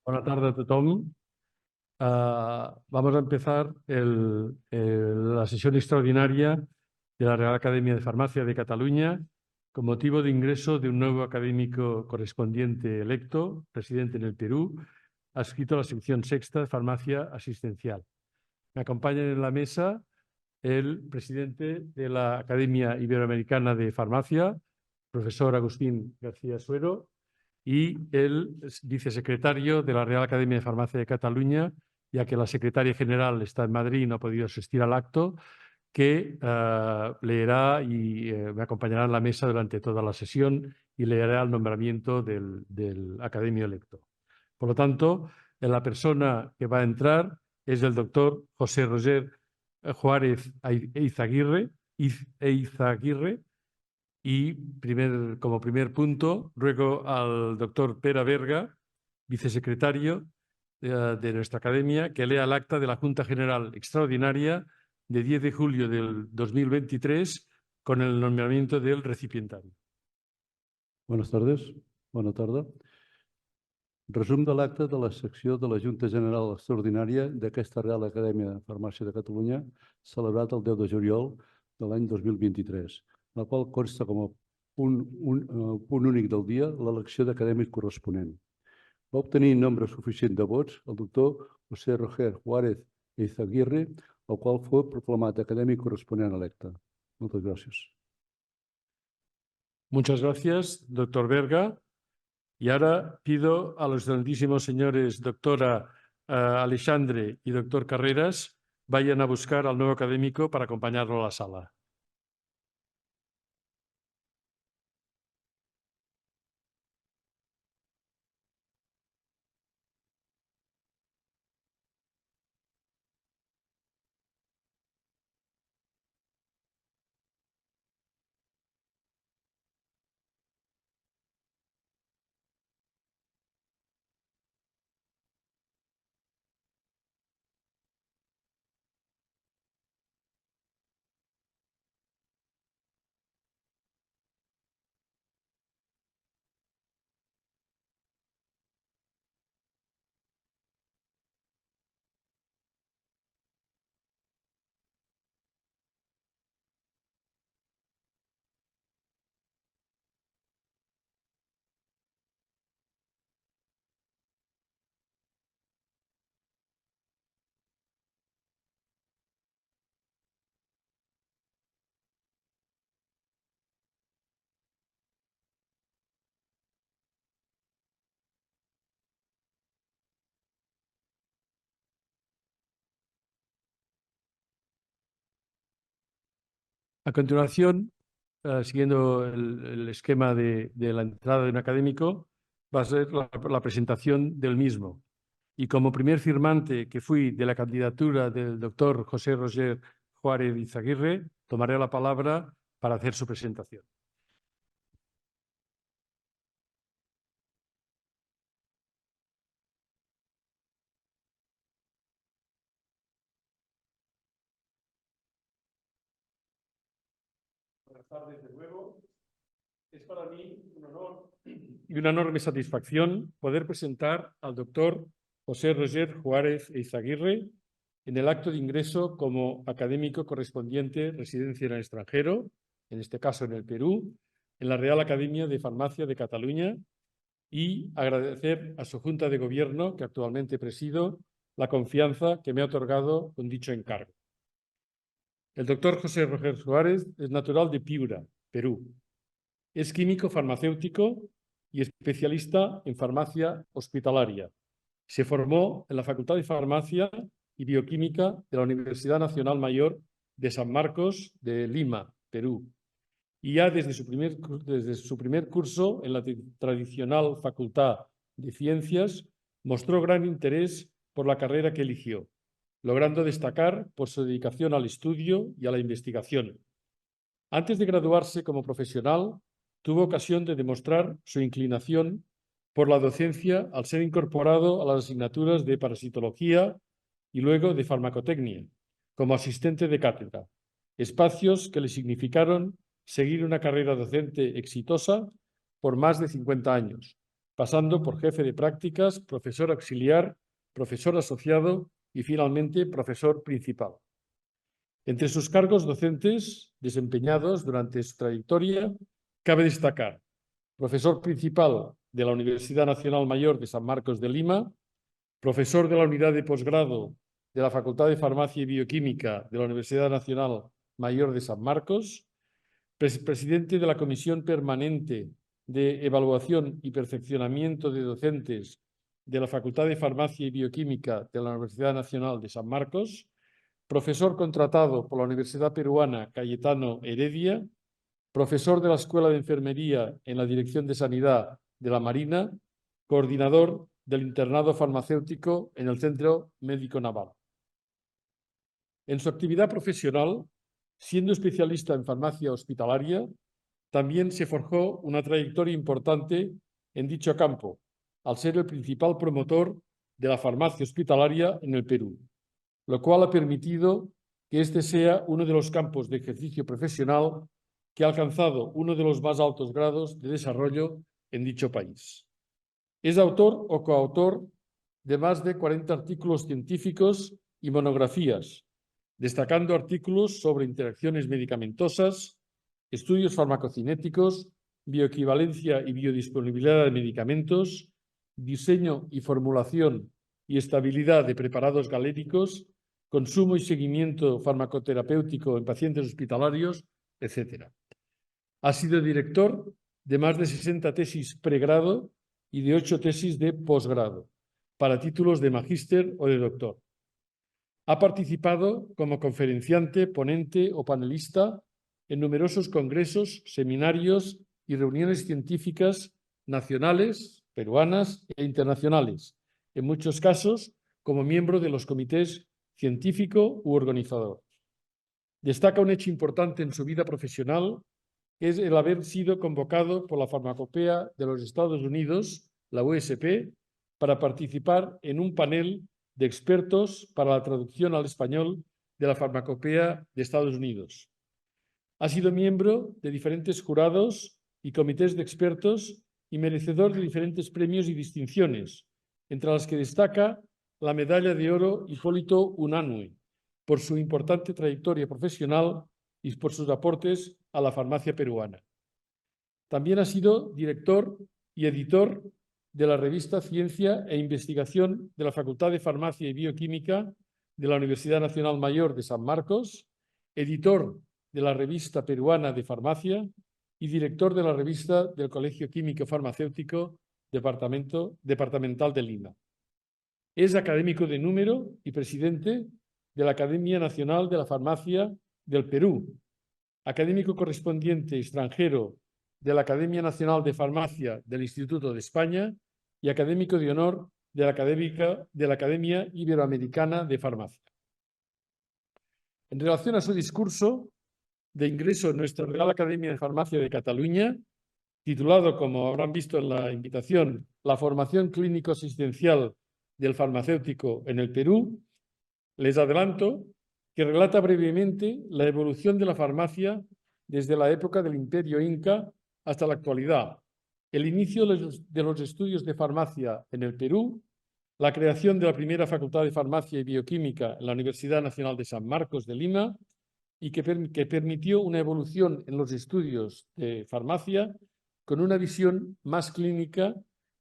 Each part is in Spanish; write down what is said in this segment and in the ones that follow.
Bona tarda a tothom. Vamos a empezar la sesión extraordinaria de la Real Academia de Farmacia de Cataluña con motivo de ingreso de un nuevo académico correspondiente electo, residente en el Perú, adscrito a la sección sexta de Farmacia Asistencial. Me acompañan en la mesa el presidente de la Academia Iberoamericana de Farmacia, profesor Agustín García Suero, y el vicesecretario de la Real Academia de Farmacia de Cataluña, ya que la secretaria general está en Madrid y no ha podido asistir al acto, que leerá y me acompañará en la mesa durante toda la sesión y leerá el nombramiento del academio electo. Por lo tanto, la persona que va a entrar es el doctor José Roger Juárez Eizaguirre, y como primer punto ruego al doctor Pere Berga, vicesecretario de nuestra academia, que lea el acta de la Junta General Extraordinaria de 10 de julio del 2023 con el nombramiento del recipientario. Buenas tardes. Bona tarda. Resum de l'acte de la secció de la Junta General Extraordinària d'aquesta Real Acadèmia de Farmàcia de Catalunya, celebrat el 10 de juliol de l'any 2023, la qual consta com a punt únic del dia l'elecció d'acadèmic corresponent. Va obtenir nombre suficient de vots el doctor José Roger Juárez Eizaguirre, el qual fou proclamat acadèmic corresponent electe. Moltes gràcies. Muchas gracias, doctor Berga. Y ahora pido a los excelentísimos señores doctora Alexandre y doctor Carreras vayan a buscar al nuevo académico para acompañarlo a la sala. A continuación, siguiendo el esquema de la entrada de un académico, va a ser la presentación del mismo. Y como primer firmante que fui de la candidatura del doctor José Roger Juárez Eizaguirre, tomaré la palabra para hacer su presentación. Buenas tardes de nuevo. Es para mí un honor y una enorme satisfacción poder presentar al doctor José Roger Juárez Eizaguirre en el acto de ingreso como académico correspondiente residencia en el extranjero, en este caso en el Perú, en la Real Academia de Farmacia de Cataluña, y agradecer a su Junta de Gobierno, que actualmente presido, la confianza que me ha otorgado con dicho encargo. El doctor José Roger Juárez es natural de Piura, Perú. Es químico farmacéutico y especialista en farmacia hospitalaria. Se formó en la Facultad de Farmacia y Bioquímica de la Universidad Nacional Mayor de San Marcos de Lima, Perú. Y ya desde su primer curso en la tradicional Facultad de Ciencias mostró gran interés por la carrera que eligió, logrando destacar por su dedicación al estudio y a la investigación. Antes de graduarse como profesional, tuvo ocasión de demostrar su inclinación por la docencia al ser incorporado a las asignaturas de parasitología y luego de farmacotecnia, como asistente de cátedra, espacios que le significaron seguir una carrera docente exitosa por más de 50 años, pasando por jefe de prácticas, profesor auxiliar, profesor asociado y finalmente profesor principal. Entre sus cargos docentes desempeñados durante su trayectoria, cabe destacar profesor principal de la Universidad Nacional Mayor de San Marcos de Lima, profesor de la unidad de posgrado de la Facultad de Farmacia y Bioquímica de la Universidad Nacional Mayor de San Marcos, presidente de la Comisión Permanente de Evaluación y Perfeccionamiento de Docentes de la Facultad de Farmacia y Bioquímica de la Universidad Nacional de San Marcos, profesor contratado por la Universidad Peruana Cayetano Heredia, profesor de la Escuela de Enfermería en la Dirección de Sanidad de la Marina, coordinador del internado farmacéutico en el Centro Médico Naval. En su actividad profesional, siendo especialista en farmacia hospitalaria, también se forjó una trayectoria importante en dicho campo, al ser el principal promotor de la farmacia hospitalaria en el Perú, lo cual ha permitido que este sea uno de los campos de ejercicio profesional que ha alcanzado uno de los más altos grados de desarrollo en dicho país. Es autor o coautor de más de 40 artículos científicos y monografías, destacando artículos sobre interacciones medicamentosas, estudios farmacocinéticos, bioequivalencia y biodisponibilidad de medicamentos, diseño y formulación y estabilidad de preparados galéricos, consumo y seguimiento farmacoterapéutico en pacientes hospitalarios, etc. Ha sido director de más de 60 tesis pregrado y de 8 tesis de posgrado, para títulos de magíster o de doctor. Ha participado como conferenciante, ponente o panelista en numerosos congresos, seminarios y reuniones científicas nacionales, peruanas e internacionales, en muchos casos como miembro de los comités científico u organizador. Destaca un hecho importante en su vida profesional, que es el haber sido convocado por la Farmacopea de los Estados Unidos, la USP, para participar en un panel de expertos para la traducción al español de la Farmacopea de Estados Unidos. Ha sido miembro de diferentes jurados y comités de expertos y merecedor de diferentes premios y distinciones, entre las que destaca la Medalla de Oro Hipólito Unanue, por su importante trayectoria profesional y por sus aportes a la farmacia peruana. También ha sido director y editor de la revista Ciencia e Investigación de la Facultad de Farmacia y Bioquímica de la Universidad Nacional Mayor de San Marcos, editor de la Revista Peruana de Farmacia y director de la revista del Colegio Químico Farmacéutico Departamental de Lima. Es académico de número y presidente de la Academia Nacional de la Farmacia del Perú, académico correspondiente extranjero de la Academia Nacional de Farmacia del Instituto de España y académico de honor de la Academia Iberoamericana de Farmacia. En relación a su discurso de ingreso en nuestra Real Academia de Farmacia de Cataluña, titulado, como habrán visto en la invitación, La formación clínico-asistencial del farmacéutico en el Perú, les adelanto que relata brevemente la evolución de la farmacia desde la época del Imperio Inca hasta la actualidad, el inicio de los estudios de farmacia en el Perú, la creación de la primera Facultad de Farmacia y Bioquímica en la Universidad Nacional de San Marcos de Lima y que permitió una evolución en los estudios de farmacia con una visión más clínica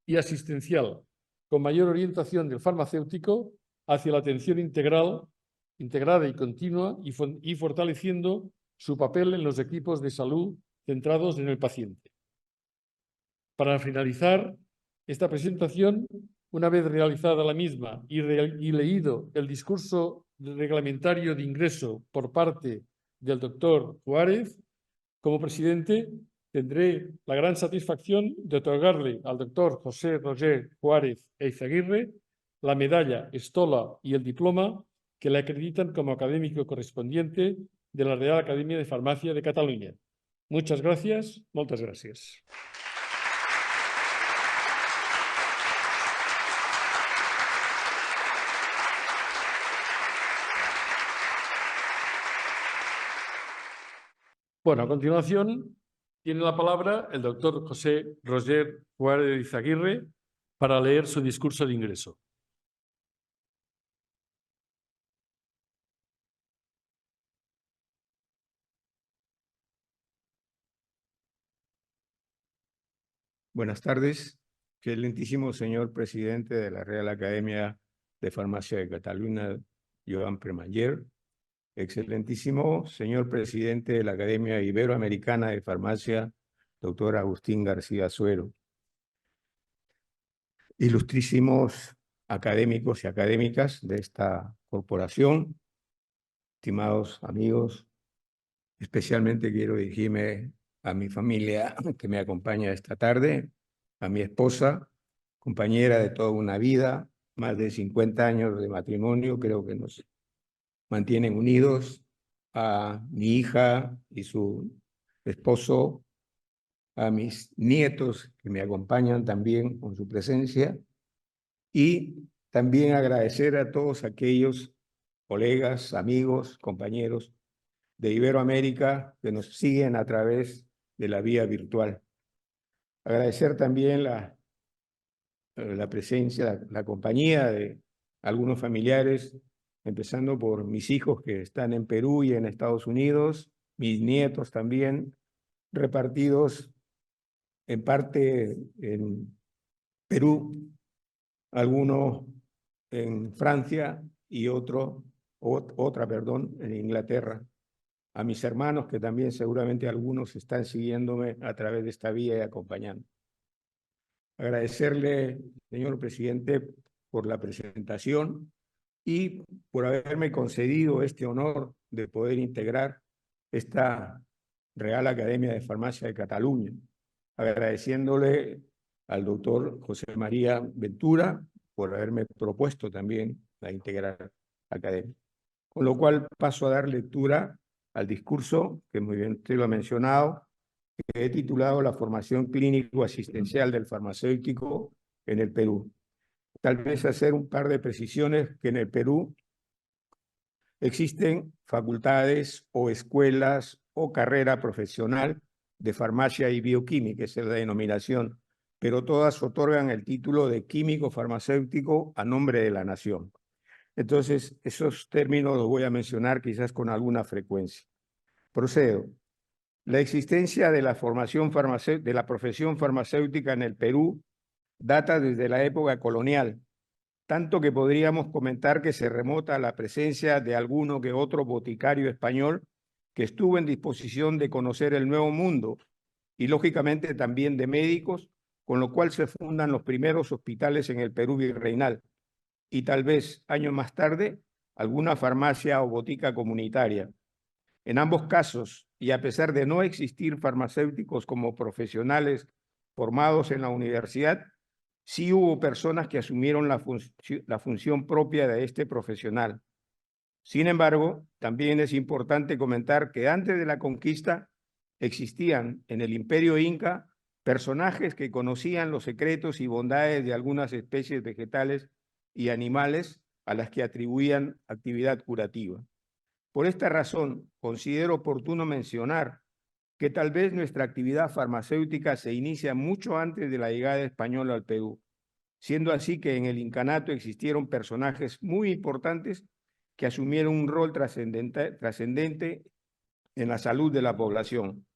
y asistencial, con mayor orientación del farmacéutico hacia la atención integrada y continua y fortaleciendo su papel en los equipos de salud centrados en el paciente. Para finalizar esta presentación, una vez realizada la misma y leído el discurso reglamentario de ingreso por parte del doctor Juárez, como presidente tendré la gran satisfacción de otorgarle al doctor José Roger Juárez Eizaguirre la medalla, estola y el diploma que le acreditan como académico correspondiente de la Real Academia de Farmacia de Cataluña. Muchas gracias, moltes gràcies. Bueno, a continuación Tiene la palabra el doctor José Roger Juárez de Izaguirre para leer su discurso de ingreso. Buenas tardes, excelentísimo señor presidente de la Real Academia de Farmacia de Cataluña, Joan Premayer, excelentísimo señor presidente de la Academia Iberoamericana de Farmacia, doctor Agustín García Suero, ilustrísimos académicos y académicas de esta corporación, estimados amigos, especialmente quiero dirigirme a mi familia que me acompaña esta tarde, a mi esposa, compañera de toda una vida, más de 50 años de matrimonio, creo que nos mantienen unidos, a mi hija y su esposo, a mis nietos que me acompañan también con su presencia, y también agradecer a todos aquellos colegas, amigos, compañeros de Iberoamérica que nos siguen a través de la vía virtual. Agradecer también la presencia, la compañía de algunos familiares, empezando por mis hijos que están en Perú y en Estados Unidos, mis nietos también, repartidos en parte en Perú, algunos en Francia y otra, en Inglaterra. A mis hermanos, que también seguramente algunos están siguiéndome a través de esta vía y acompañando. Agradecerle, señor presidente, por la presentación y por haberme concedido este honor de poder integrar esta Real Academia de Farmacia de Cataluña. Agradeciéndole al doctor José María Ventura por haberme propuesto también la integrar la academia. Con lo cual paso a dar lectura al discurso, que muy bien usted lo ha mencionado, que he titulado La formación clínico-asistencial del farmacéutico en el Perú. Tal vez hacer un par de precisiones, que en el Perú existen facultades o escuelas o carrera profesional de farmacia y bioquímica, esa es la denominación, pero todas otorgan el título de químico farmacéutico a nombre de la nación. Entonces, esos términos los voy a mencionar quizás con alguna frecuencia. Procedo. La existencia de la formación de la profesión farmacéutica en el Perú data desde la época colonial, tanto que podríamos comentar que se remota a la presencia de alguno que otro boticario español que estuvo en disposición de conocer el Nuevo Mundo y, lógicamente, también de médicos, con lo cual se fundan los primeros hospitales en el Perú virreinal y tal vez, años más tarde, alguna farmacia o botica comunitaria. En ambos casos, y a pesar de no existir farmacéuticos como profesionales formados en la universidad, sí hubo personas que asumieron la función propia de este profesional. Sin embargo, también es importante comentar que antes de la conquista existían en el Imperio Inca personajes que conocían los secretos y bondades de algunas especies vegetales y animales a las que atribuían actividad curativa. Por esta razón, considero oportuno mencionar que tal vez nuestra actividad farmacéutica se inicia mucho antes de la llegada española al Perú, siendo así que en el incanato existieron personajes muy importantes que asumieron un rol trascendente en la salud de la población.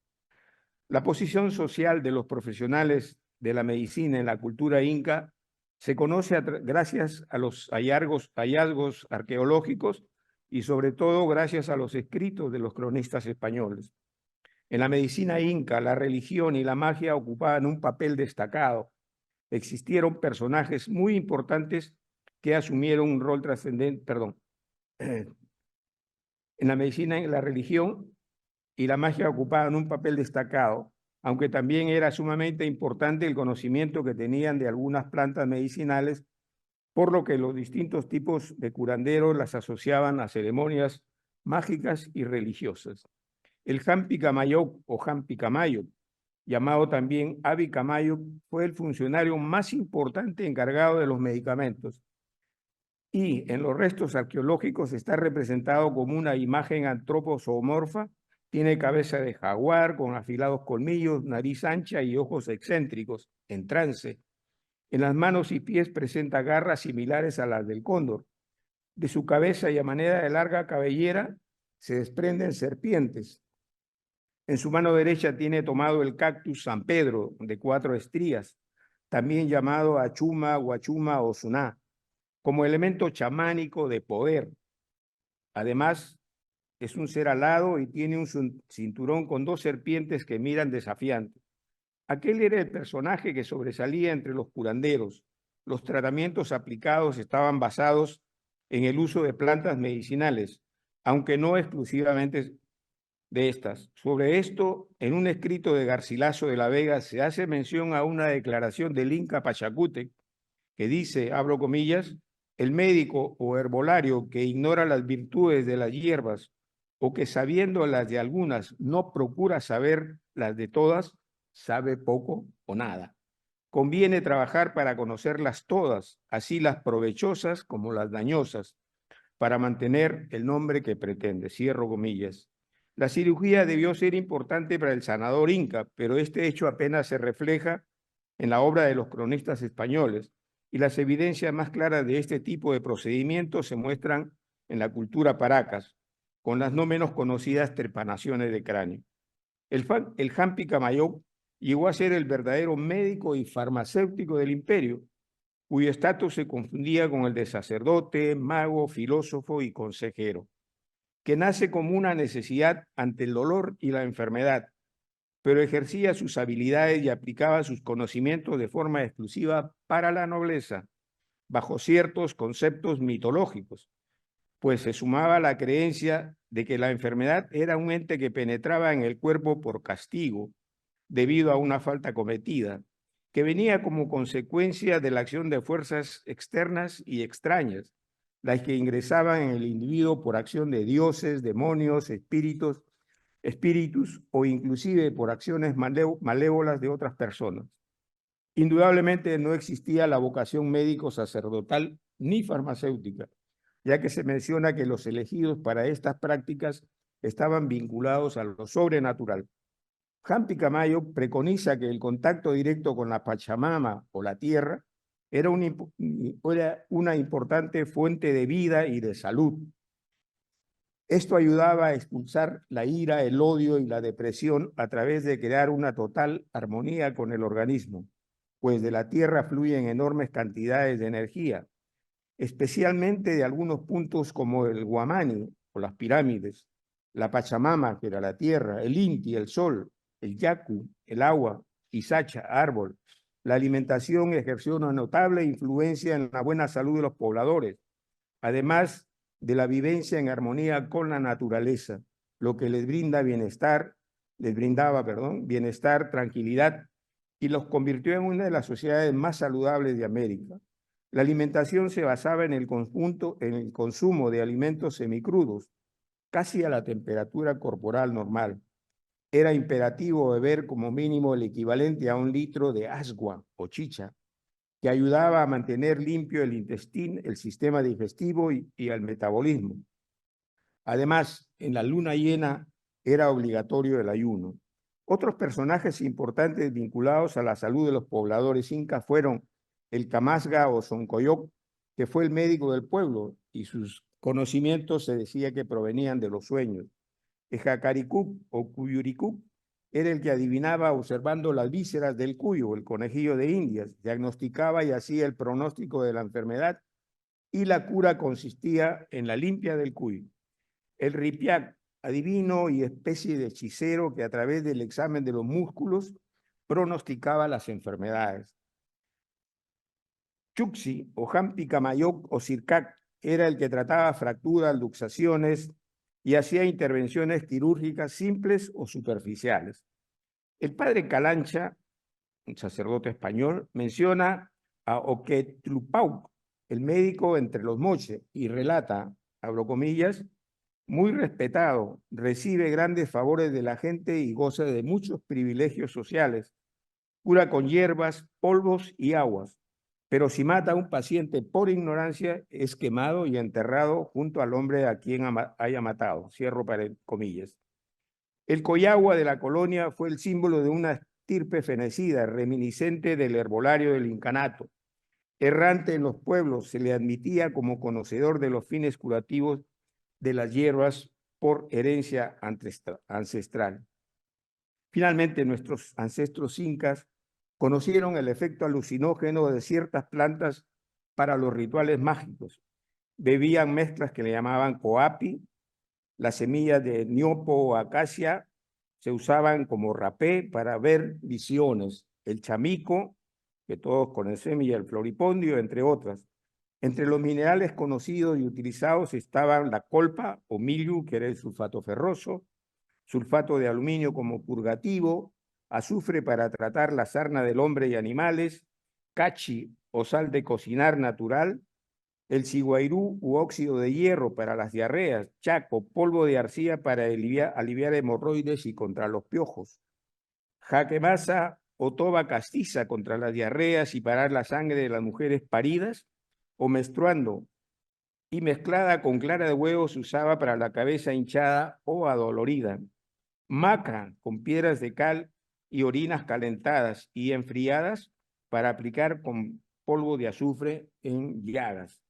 La posición social de los profesionales de la medicina en la cultura inca se conoce gracias a los hallazgos arqueológicos y sobre todo gracias a los escritos de los cronistas españoles. En la medicina inca, la religión y la magia ocupaban un papel destacado. Existieron personajes muy importantes que asumieron un rol trascendente, en la medicina, la religión y la magia ocupaban un papel destacado, aunque también era sumamente importante el conocimiento que tenían de algunas plantas medicinales, por lo que los distintos tipos de curanderos las asociaban a ceremonias mágicas y religiosas. El Hampi Camayo o Hampi Camayo, llamado también Abi Camayo, fue el funcionario más importante encargado de los medicamentos y en los restos arqueológicos está representado como una imagen antropomorfa Tiene cabeza de jaguar con afilados colmillos, nariz ancha y ojos excéntricos, en trance. En las manos y pies presenta garras similares a las del cóndor. De su cabeza y a manera de larga cabellera se desprenden serpientes. En su mano derecha tiene tomado el cactus San Pedro, de 4 estrías, también llamado achuma, guachuma o suná, como elemento chamánico de poder. Además, es un ser alado y tiene un cinturón con 2 serpientes que miran desafiantes. Aquel era el personaje que sobresalía entre los curanderos. Los tratamientos aplicados estaban basados en el uso de plantas medicinales, aunque no exclusivamente de estas. Sobre esto, en un escrito de Garcilaso de la Vega se hace mención a una declaración del Inca Pachacútec que dice, abro comillas, el médico o herbolario que ignora las virtudes de las hierbas o que sabiendo las de algunas no procura saber las de todas, sabe poco o nada. Conviene trabajar para conocerlas todas, así las provechosas como las dañosas, para mantener el nombre que pretende. Cierro comillas. La cirugía debió ser importante para el sanador inca, pero este hecho apenas se refleja en la obra de los cronistas españoles, y las evidencias más claras de este tipo de procedimientos se muestran en la cultura paracas, con las no menos conocidas trepanaciones de cráneo. El Hampi Camayoc llegó a ser el verdadero médico y farmacéutico del imperio, cuyo estatus se confundía con el de sacerdote, mago, filósofo y consejero, que nace como una necesidad ante el dolor y la enfermedad, pero ejercía sus habilidades y aplicaba sus conocimientos de forma exclusiva para la nobleza, bajo ciertos conceptos mitológicos, pues se sumaba la creencia de que la enfermedad era un ente que penetraba en el cuerpo por castigo, debido a una falta cometida, que venía como consecuencia de la acción de fuerzas externas y extrañas, las que ingresaban en el individuo por acción de dioses, demonios, espíritus o inclusive por acciones malévolas de otras personas. Indudablemente no existía la vocación médico-sacerdotal ni farmacéutica, ya que se menciona que los elegidos para estas prácticas estaban vinculados a lo sobrenatural. Hampi Camayo preconiza que el contacto directo con la Pachamama o la tierra era una importante fuente de vida y de salud. Esto ayudaba a expulsar la ira, el odio y la depresión a través de crear una total armonía con el organismo, pues de la tierra fluyen enormes cantidades de energía, especialmente de algunos puntos como el Guamani o las pirámides, la Pachamama, que era la tierra, el Inti, el sol, el Yacu, el agua, Izacha, árbol. La alimentación ejerció una notable influencia en la buena salud de los pobladores, además de la vivencia en armonía con la naturaleza, lo que les brindaba bienestar, tranquilidad, y los convirtió en una de las sociedades más saludables de América. La alimentación se basaba en el consumo de alimentos semicrudos, casi a la temperatura corporal normal. Era imperativo beber como mínimo el equivalente a 1 litro de asgua o chicha, que ayudaba a mantener limpio el intestino, el sistema digestivo y el metabolismo. Además, en la luna llena era obligatorio el ayuno. Otros personajes importantes vinculados a la salud de los pobladores incas fueron el Camasga o Soncoyoc, que fue el médico del pueblo, y sus conocimientos se decía que provenían de los sueños. El Jacaricuc o Cuyuricuc era el que adivinaba observando las vísceras del cuyo, el conejillo de Indias, diagnosticaba y hacía el pronóstico de la enfermedad, y la cura consistía en la limpia del cuyo. El Ripiac, adivino y especie de hechicero que a través del examen de los músculos pronosticaba las enfermedades. Chuxi o Hampi Camayoc o Sircac era el que trataba fracturas, luxaciones y hacía intervenciones quirúrgicas simples o superficiales. El padre Calancha, un sacerdote español, menciona a Oquetlupauc, el médico entre los moches, y relata, abro comillas, muy respetado, recibe grandes favores de la gente y goza de muchos privilegios sociales. Cura con hierbas, polvos y aguas, pero si mata a un paciente por ignorancia, es quemado y enterrado junto al hombre a quien haya matado. Cierro comillas. El Coyagua de la colonia fue el símbolo de una estirpe fenecida, reminiscente del herbolario del incanato. Errante en los pueblos, se le admitía como conocedor de los fines curativos de las hierbas por herencia ancestral. Finalmente, nuestros ancestros incas conocieron el efecto alucinógeno de ciertas plantas para los rituales mágicos. Bebían mezclas que le llamaban coapi, las semillas de niopo o acacia se usaban como rapé para ver visiones, el chamico, que todos conocemos, y el floripondio, entre otras. Entre los minerales conocidos y utilizados estaban la colpa o millu, que era el sulfato ferroso, sulfato de aluminio como purgativo, azufre para tratar la sarna del hombre y animales, cachi o sal de cocinar natural, el ciguairú u óxido de hierro para las diarreas, chaco, polvo de arcilla para aliviar hemorroides y contra los piojos, jaquemasa o toba castiza contra las diarreas y parar la sangre de las mujeres paridas o menstruando, y mezclada con clara de huevo se usaba para la cabeza hinchada o adolorida. Maca con piedras de cal y orinas calentadas y enfriadas para aplicar con polvo de azufre en llagas.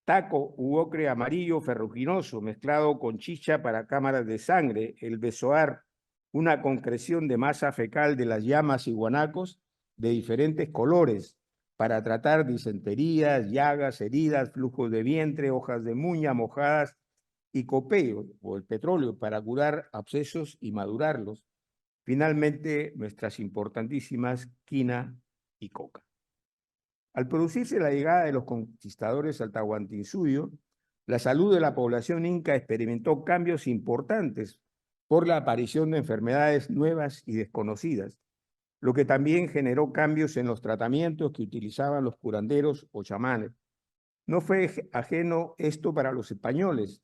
Taco u ocre amarillo ferruginoso mezclado con chicha para cámaras de sangre. El besoar, una concreción de masa fecal de las llamas y guanacos de diferentes colores para tratar disenterías, llagas, heridas, flujos de vientre, hojas de muña mojadas y copeo o el petróleo para curar abscesos y madurarlos. Finalmente, nuestras importantísimas quina y coca. Al producirse la llegada de los conquistadores al Tahuantinsuyo, la salud de la población inca experimentó cambios importantes por la aparición de enfermedades nuevas y desconocidas, lo que también generó cambios en los tratamientos que utilizaban los curanderos o chamanes. No fue ajeno esto para los españoles,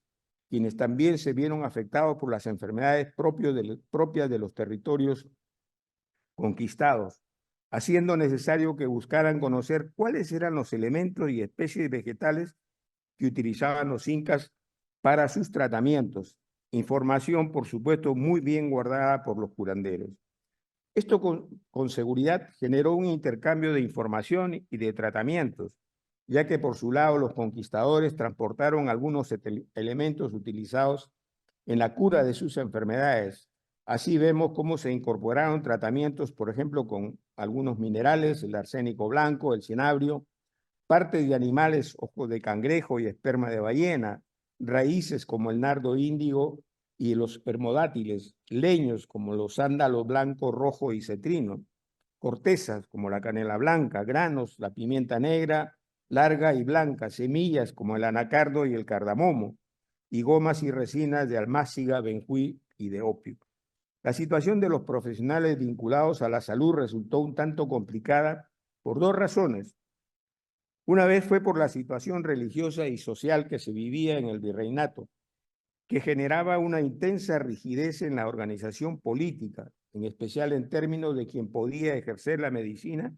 quienes también se vieron afectados por las enfermedades propias de los territorios conquistados, haciendo necesario que buscaran conocer cuáles eran los elementos y especies vegetales que utilizaban los incas para sus tratamientos. Información, por supuesto, muy bien guardada por los curanderos. Esto con seguridad generó un intercambio de información y de tratamientos, ya que por su lado los conquistadores transportaron algunos elementos utilizados en la cura de sus enfermedades. Así vemos cómo se incorporaron tratamientos, por ejemplo, con algunos minerales, el arsénico blanco, el cinabrio, partes de animales, ojos de cangrejo y esperma de ballena, raíces como el nardo índigo y los permodátiles, leños como los sándalos blanco, rojo y cetrino, cortezas como la canela blanca, granos, la pimienta negra, larga y blanca, semillas como el anacardo y el cardamomo, y gomas y resinas de almáciga, benjuí y de opio. La situación de los profesionales vinculados a la salud resultó un tanto complicada por dos razones. Una vez fue por la situación religiosa y social que se vivía en el virreinato, que generaba una intensa rigidez en la organización política, en especial en términos de quien podía ejercer la medicina,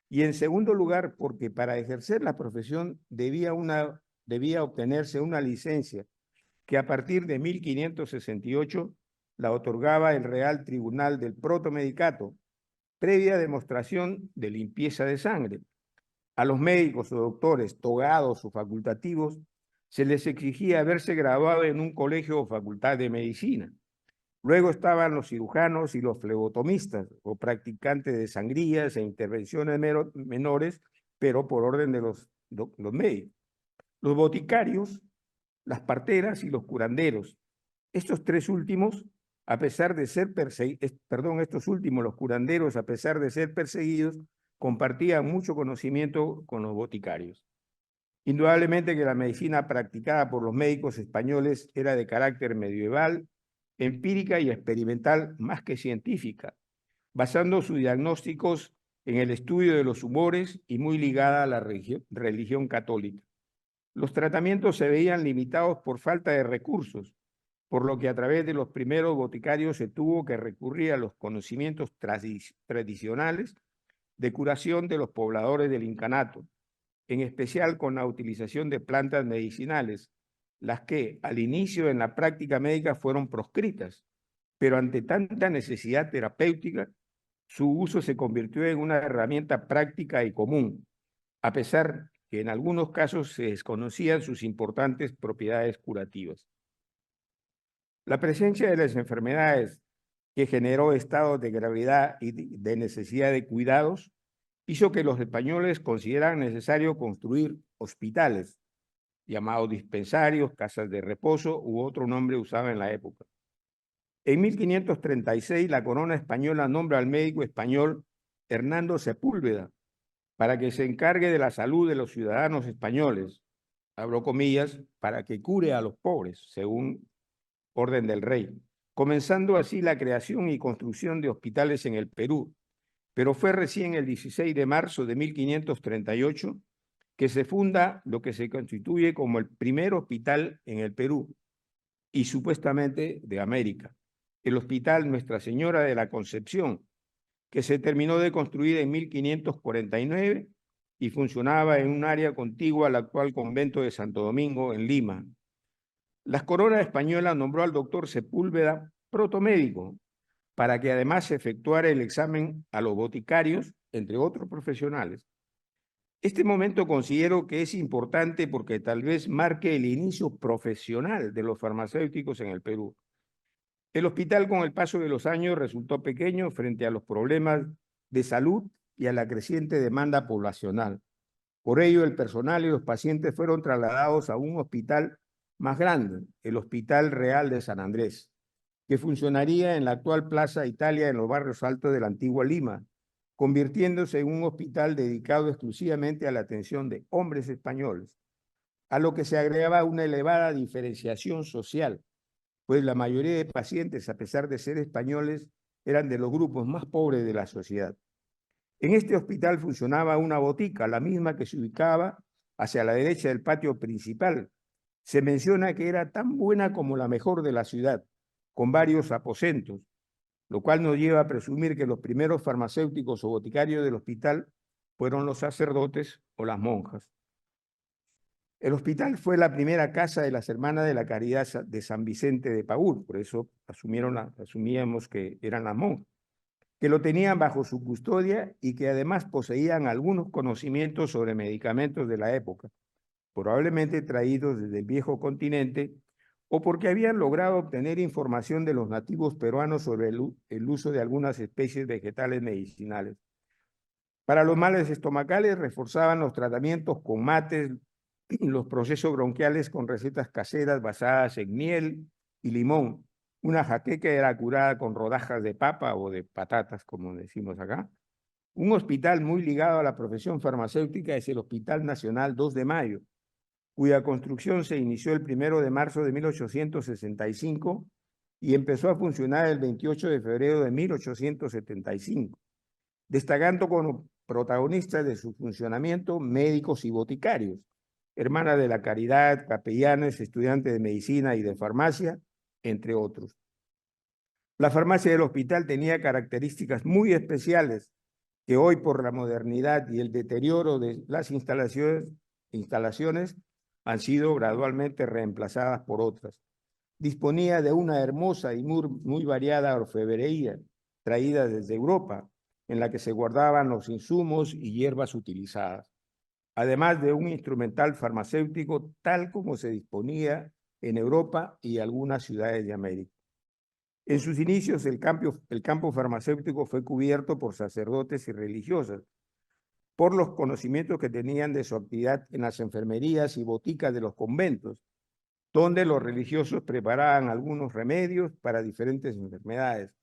y en segundo lugar, porque para ejercer la profesión debía obtenerse una licencia que a partir de 1568 la otorgaba el Real Tribunal del Protomedicato, previa demostración de limpieza de sangre. A los médicos o doctores togados o facultativos se les exigía haberse graduado en un colegio o facultad de medicina. Luego estaban los cirujanos y los flebotomistas o practicantes de sangrías e intervenciones menores, pero por orden de los médicos. Los boticarios, las parteras y los curanderos. Estos tres últimos, a pesar de ser los curanderos, a pesar de ser perseguidos, compartían mucho conocimiento con los boticarios. Indudablemente que la medicina practicada por los médicos españoles era de carácter medieval, empírica y experimental más que científica, basando sus diagnósticos en el estudio de los humores y muy ligada a la religión católica. Los tratamientos se veían limitados por falta de recursos, por lo que a través de los primeros boticarios se tuvo que recurrir a los conocimientos tradicionales de curación de los pobladores del incanato, en especial con la utilización de plantas medicinales, las que al inicio en la práctica médica fueron proscritas, pero ante tanta necesidad terapéutica, su uso se convirtió en una herramienta práctica y común, a pesar que en algunos casos se desconocían sus importantes propiedades curativas. La presencia de las enfermedades que generó estados de gravedad y de necesidad de cuidados hizo que los españoles consideraran necesario construir hospitales, llamados dispensarios, casas de reposo u otro nombre usado en la época. En 1536, la corona española nombra al médico español Hernando Sepúlveda para que se encargue de la salud de los ciudadanos españoles, abro comillas, para que cure a los pobres, según orden del rey, comenzando así la creación y construcción de hospitales en el Perú. Pero fue recién el 16 de marzo de 1538 que se funda lo que se constituye como el primer hospital en el Perú y supuestamente de América, el Hospital Nuestra Señora de la Concepción, que se terminó de construir en 1549 y funcionaba en un área contigua al actual convento de Santo Domingo, en Lima. La corona española nombró al doctor Sepúlveda protomédico para que además se efectuara el examen a los boticarios, entre otros profesionales. Este momento considero que es importante porque tal vez marque el inicio profesional de los farmacéuticos en el Perú. El hospital, con el paso de los años, resultó pequeño frente a los problemas de salud y a la creciente demanda poblacional. Por ello, el personal y los pacientes fueron trasladados a un hospital más grande, el Hospital Real de San Andrés, que funcionaría en la actual Plaza Italia en los barrios altos de la antigua Lima, convirtiéndose en un hospital dedicado exclusivamente a la atención de hombres españoles, a lo que se agregaba una elevada diferenciación social, pues la mayoría de pacientes, a pesar de ser españoles, eran de los grupos más pobres de la sociedad. En este hospital funcionaba una botica, la misma que se ubicaba hacia la derecha del patio principal. Se menciona que era tan buena como la mejor de la ciudad, con varios aposentos, lo cual nos lleva a presumir que los primeros farmacéuticos o boticarios del hospital fueron los sacerdotes o las monjas. El hospital fue la primera casa de las Hermanas de la Caridad de San Vicente de Paúl, por eso asumíamos que eran las monjas, que lo tenían bajo su custodia y que además poseían algunos conocimientos sobre medicamentos de la época, probablemente traídos desde el viejo continente, o porque habían logrado obtener información de los nativos peruanos sobre el uso de algunas especies vegetales medicinales. Para los males estomacales reforzaban los tratamientos con mates, los procesos bronquiales con recetas caseras basadas en miel y limón. Una jaqueca era curada con rodajas de papa o de patatas, como decimos acá. Un hospital muy ligado a la profesión farmacéutica es el Hospital Nacional 2 de Mayo, cuya construcción se inició el 1 de marzo de 1865 y empezó a funcionar el 28 de febrero de 1875, destacando como protagonistas de su funcionamiento médicos y boticarios, Hermanas de la Caridad, capellanes, estudiantes de medicina y de farmacia, entre otros. La farmacia del hospital tenía características muy especiales que hoy, por la modernidad y el deterioro de las instalaciones han sido gradualmente reemplazadas por otras. Disponía de una hermosa y muy variada orfebrería traída desde Europa, en la que se guardaban los insumos y hierbas utilizadas, además de un instrumental farmacéutico tal como se disponía en Europa y algunas ciudades de América. En sus inicios, el campo farmacéutico fue cubierto por sacerdotes y religiosas, por los conocimientos que tenían de su actividad en las enfermerías y boticas de los conventos, donde los religiosos preparaban algunos remedios para diferentes enfermedades,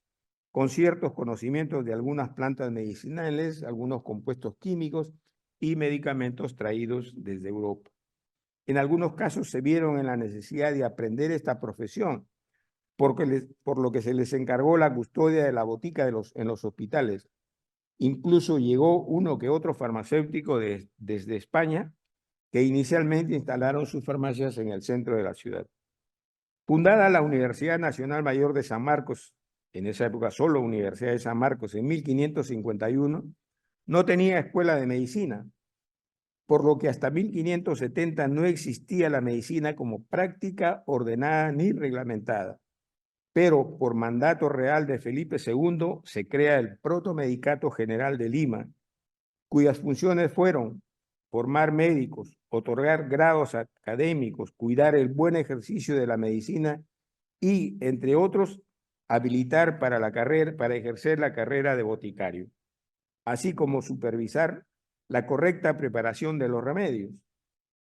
con ciertos conocimientos de algunas plantas medicinales, algunos compuestos químicos y medicamentos traídos desde Europa. En algunos casos se vieron en la necesidad de aprender esta profesión, por lo que se les encargó la custodia de la botica en los hospitales. Incluso llegó uno que otro farmacéutico desde España, que inicialmente instalaron sus farmacias en el centro de la ciudad. Fundada la Universidad Nacional Mayor de San Marcos, en esa época solo Universidad de San Marcos, en 1551, no tenía escuela de medicina, por lo que hasta 1570 no existía la medicina como práctica ordenada ni reglamentada. pero por mandato real de Felipe II se crea el Protomedicato General de Lima, cuyas funciones fueron formar médicos, otorgar grados académicos, cuidar el buen ejercicio de la medicina y, entre otros, habilitar para ejercer la carrera de boticario, así como supervisar la correcta preparación de los remedios.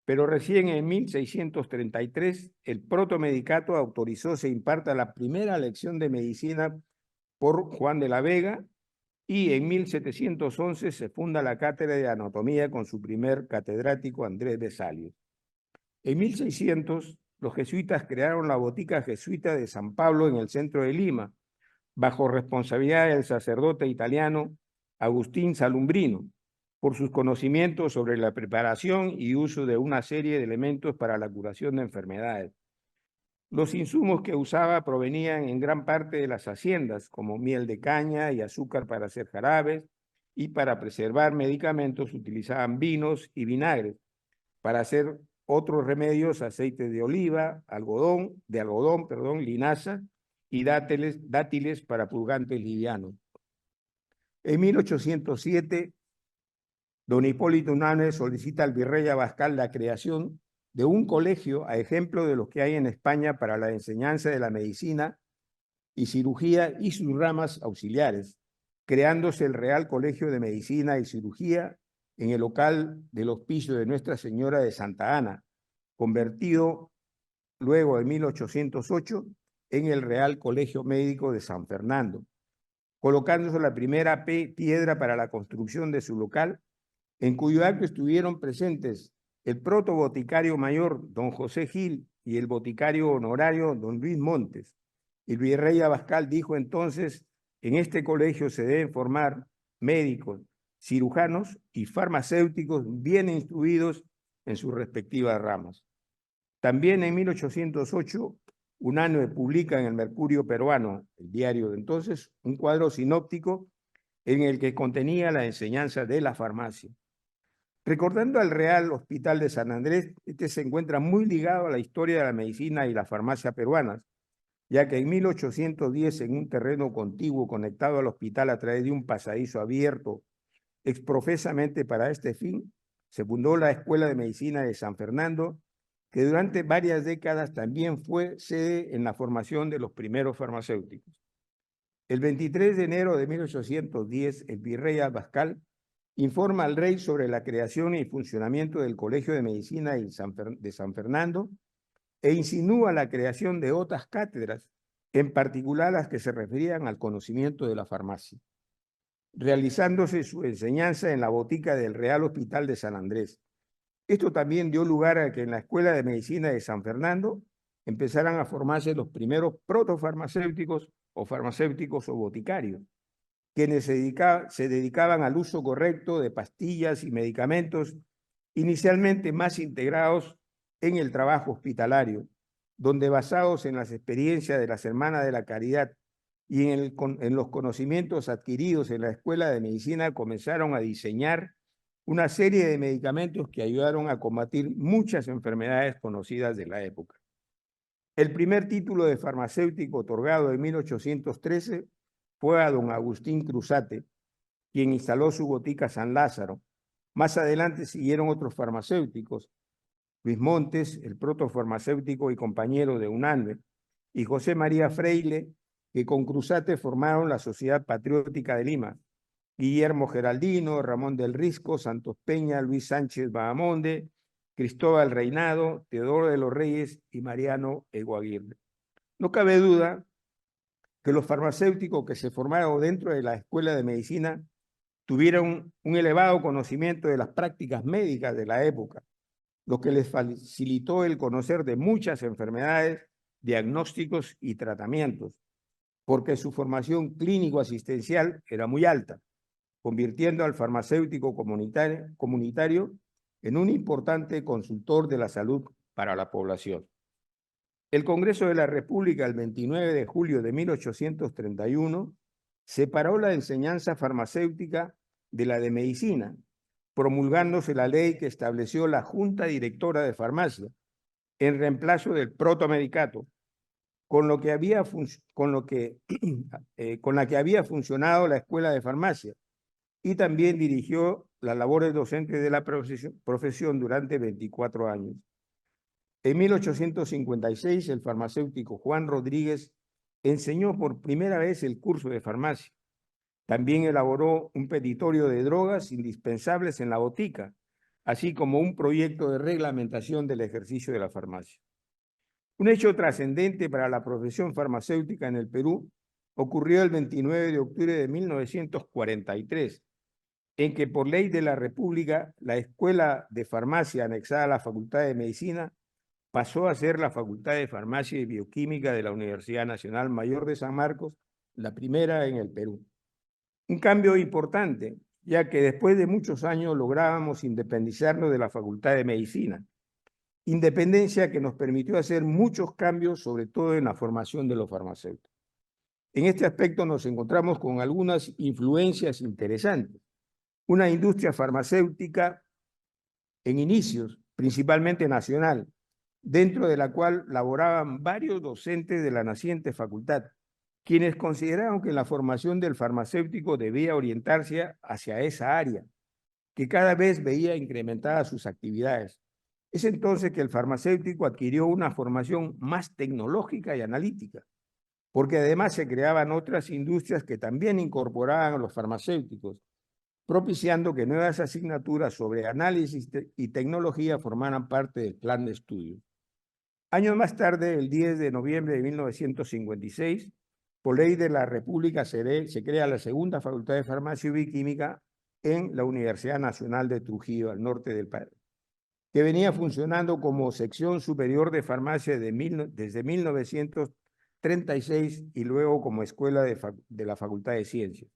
Pero recién en 1633 el protomedicato autorizó se imparta la primera lección de medicina por Juan de la Vega y en 1711 se funda la cátedra de anatomía con su primer catedrático Andrés Vesalius. En 1600 los jesuitas crearon la botica jesuita de San Pablo en el centro de Lima, bajo responsabilidad del sacerdote italiano Agustín Salumbrino, por sus conocimientos sobre la preparación y uso de una serie de elementos para la curación de enfermedades. Los insumos que usaba provenían en gran parte de las haciendas, como miel de caña y azúcar para hacer jarabes, y para preservar medicamentos utilizaban vinos y vinagres. Para hacer otros remedios, aceite de oliva, algodón, linaza y dátiles para purgantes livianos. En 1807, don Hipólito Unanue solicita al virrey Abascal la creación de un colegio a ejemplo de los que hay en España para la enseñanza de la medicina y cirugía y sus ramas auxiliares, creándose el Real Colegio de Medicina y Cirugía en el local del Hospicio de Nuestra Señora de Santa Ana, convertido luego en 1808 en el Real Colegio Médico de San Fernando, colocándose la primera piedra para la construcción de su local, en cuyo acto estuvieron presentes el protoboticario mayor, don José Gil, y el boticario honorario, don Luis Montes. El virrey Abascal dijo entonces, en este colegio se deben formar médicos, cirujanos y farmacéuticos bien instruidos en sus respectivas ramas. También en 1808, Unanue publica en el Mercurio Peruano, el diario de entonces, un cuadro sinóptico en el que contenía la enseñanza de la farmacia. Recordando al Real Hospital de San Andrés, este se encuentra muy ligado a la historia de la medicina y la farmacia peruanas, ya que en 1810, en un terreno contiguo conectado al hospital a través de un pasadizo abierto exprofesamente para este fin, se fundó la Escuela de Medicina de San Fernando, que durante varias décadas también fue sede en la formación de los primeros farmacéuticos. El 23 de enero de 1810, el virrey Abascal informa al rey sobre la creación y funcionamiento del Colegio de Medicina de San Fernando e insinúa la creación de otras cátedras, en particular las que se referían al conocimiento de la farmacia, realizándose su enseñanza en la botica del Real Hospital de San Andrés. Esto también dio lugar a que en la Escuela de Medicina de San Fernando empezaran a formarse los primeros protofarmacéuticos o boticarios, quienes se dedicaban al uso correcto de pastillas y medicamentos, inicialmente más integrados en el trabajo hospitalario, donde basados en las experiencias de las Hermanas de la Caridad y en los conocimientos adquiridos en la Escuela de Medicina, comenzaron a diseñar una serie de medicamentos que ayudaron a combatir muchas enfermedades conocidas de la época. El primer título de farmacéutico otorgado en 1813 fue a don Agustín Cruzate, quien instaló su botica San Lázaro. Más adelante siguieron otros farmacéuticos, Luis Montes, el protofarmacéutico y compañero de Unanue, y José María Freile, que con Cruzate formaron la Sociedad Patriótica de Lima, Guillermo Geraldino, Ramón del Risco, Santos Peña, Luis Sánchez Bahamonde, Cristóbal Reinado, Teodoro de los Reyes y Mariano Eguaguirre. No cabe duda que los farmacéuticos que se formaron dentro de la Escuela de Medicina tuvieron un elevado conocimiento de las prácticas médicas de la época, lo que les facilitó el conocer de muchas enfermedades, diagnósticos y tratamientos, porque su formación clínico-asistencial era muy alta, convirtiendo al farmacéutico comunitario en un importante consultor de la salud para la población. El Congreso de la República, el 29 de julio de 1831, separó la enseñanza farmacéutica de la de medicina, promulgándose la ley que estableció la Junta Directora de Farmacia, en reemplazo del protomedicato, con la que había funcionado la Escuela de Farmacia, y también dirigió las labores docentes de la profesión durante 24 años. En 1856, el farmacéutico Juan Rodríguez enseñó por primera vez el curso de farmacia. También elaboró un petitorio de drogas indispensables en la botica, así como un proyecto de reglamentación del ejercicio de la farmacia. Un hecho trascendente para la profesión farmacéutica en el Perú ocurrió el 29 de octubre de 1943, en que por ley de la República, la Escuela de Farmacia anexada a la Facultad de Medicina pasó a ser la Facultad de Farmacia y Bioquímica de la Universidad Nacional Mayor de San Marcos, la primera en el Perú. Un cambio importante, ya que después de muchos años lográbamos independizarnos de la Facultad de Medicina, independencia que nos permitió hacer muchos cambios, sobre todo en la formación de los farmacéuticos. En este aspecto nos encontramos con algunas influencias interesantes. Una industria farmacéutica en inicios, principalmente nacional, dentro de la cual laboraban varios docentes de la naciente facultad, quienes consideraron que la formación del farmacéutico debía orientarse hacia esa área, que cada vez veía incrementadas sus actividades. Es entonces que el farmacéutico adquirió una formación más tecnológica y analítica, porque además se creaban otras industrias que también incorporaban a los farmacéuticos, propiciando que nuevas asignaturas sobre análisis y tecnología formaran parte del plan de estudio. Años más tarde, el 10 de noviembre de 1956, por ley de la República se crea la segunda Facultad de Farmacia y Bioquímica en la Universidad Nacional de Trujillo, al norte del país, que venía funcionando como sección superior de farmacia desde 1936 y luego como escuela de la Facultad de Ciencias.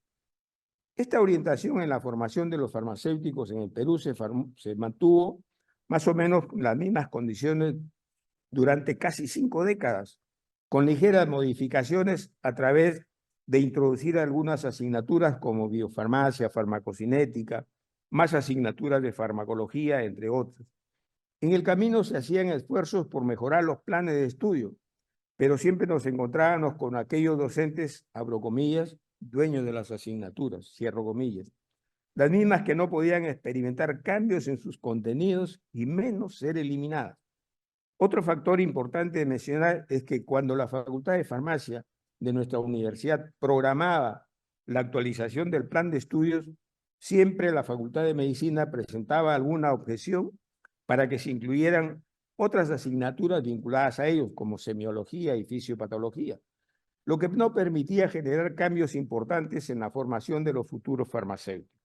Esta orientación en la formación de los farmacéuticos en el Perú se mantuvo más o menos en las mismas condiciones durante casi 5 décadas, con ligeras modificaciones a través de introducir algunas asignaturas como biofarmacia, farmacocinética, más asignaturas de farmacología, entre otras. En el camino se hacían esfuerzos por mejorar los planes de estudio, pero siempre nos encontrábamos con aquellos docentes, abro comillas, dueños de las asignaturas, cierro comillas, las mismas que no podían experimentar cambios en sus contenidos y menos ser eliminadas. Otro factor importante de mencionar es que cuando la Facultad de Farmacia de nuestra universidad programaba la actualización del plan de estudios, siempre la Facultad de Medicina presentaba alguna objeción para que se incluyeran otras asignaturas vinculadas a ellos, como semiología y fisiopatología, lo que no permitía generar cambios importantes en la formación de los futuros farmacéuticos.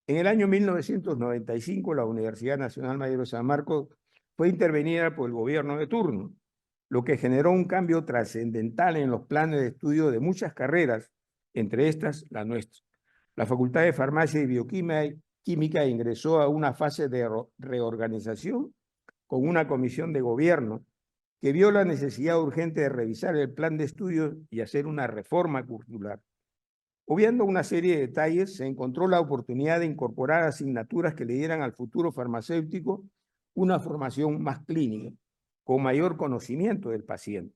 En el año 1995, la Universidad Nacional Mayor de San Marcos fue intervenida por el gobierno de turno, lo que generó un cambio trascendental en los planes de estudio de muchas carreras, entre estas la nuestra. La Facultad de Farmacia y Bioquímica ingresó a una fase de reorganización con una comisión de gobierno que vio la necesidad urgente de revisar el plan de estudios y hacer una reforma curricular. Obviando una serie de detalles, se encontró la oportunidad de incorporar asignaturas que le dieran al futuro farmacéutico una formación más clínica, con mayor conocimiento del paciente.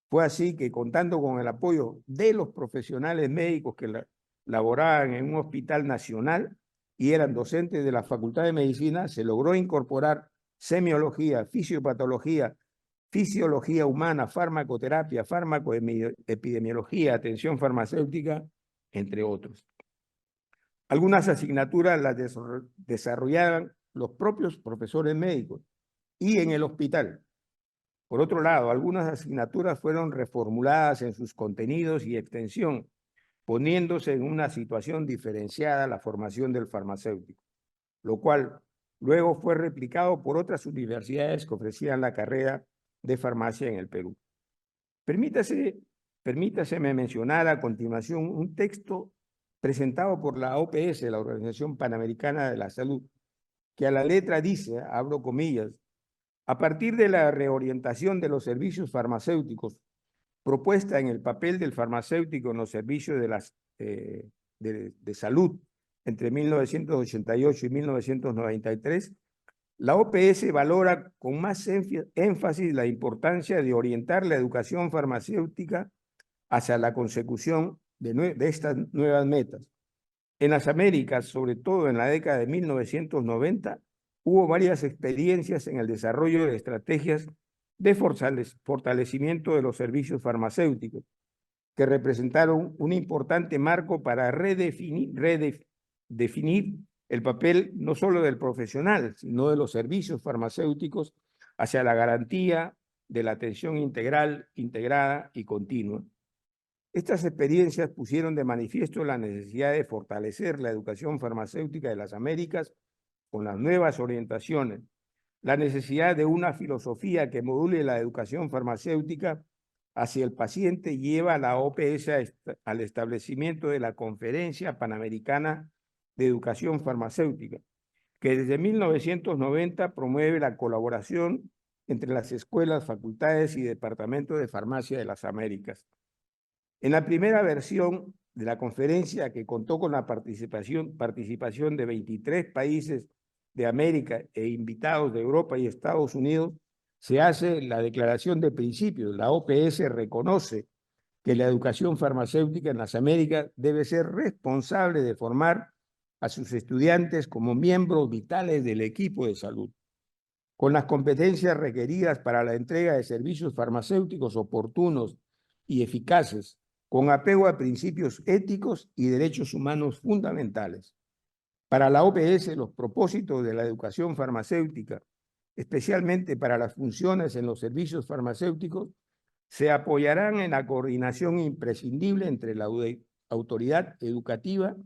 Fue así que, contando con el apoyo de los profesionales médicos que laboraban en un hospital nacional y eran docentes de la Facultad de Medicina, se logró incorporar semiología, fisiopatología, fisiología humana, farmacoterapia, farmacoepidemiología, atención farmacéutica, entre otros. Algunas asignaturas las desarrollaban los propios profesores médicos y en el hospital. Por otro lado, algunas asignaturas fueron reformuladas en sus contenidos y extensión, poniéndose en una situación diferenciada la formación del farmacéutico, lo cual luego fue replicado por otras universidades que ofrecían la carrera de farmacia en el Perú. Permítaseme mencionar a continuación un texto presentado por la OPS, la Organización Panamericana de la Salud, que a la letra dice, abro comillas, a partir de la reorientación de los servicios farmacéuticos propuesta en el papel del farmacéutico en los servicios de salud entre 1988 y 1993, La OPS valora con más énfasis la importancia de orientar la educación farmacéutica hacia la consecución de estas nuevas metas. En las Américas, sobre todo en la década de 1990, hubo varias experiencias en el desarrollo de estrategias de fortalecimiento de los servicios farmacéuticos, que representaron un importante marco para definir el papel no solo del profesional, sino de los servicios farmacéuticos hacia la garantía de la atención integral, integrada y continua. Estas experiencias pusieron de manifiesto la necesidad de fortalecer la educación farmacéutica de las Américas con las nuevas orientaciones, la necesidad de una filosofía que module la educación farmacéutica hacia el paciente lleva a la OPS al establecimiento de la Conferencia Panamericana de Educación Farmacéutica, que desde 1990 promueve la colaboración entre las escuelas, facultades y departamentos de farmacia de las Américas. En la primera versión de la conferencia, que contó con la participación de 23 países de América e invitados de Europa y Estados Unidos, se hace la declaración de principios. La OPS reconoce que la educación farmacéutica en las Américas debe ser responsable de formar a sus estudiantes como miembros vitales del equipo de salud, con las competencias requeridas para la entrega de servicios farmacéuticos oportunos y eficaces, con apego a principios éticos y derechos humanos fundamentales. Para la OPS, los propósitos de la educación farmacéutica, especialmente para las funciones en los servicios farmacéuticos, se apoyarán en la coordinación imprescindible entre la autoridad educativa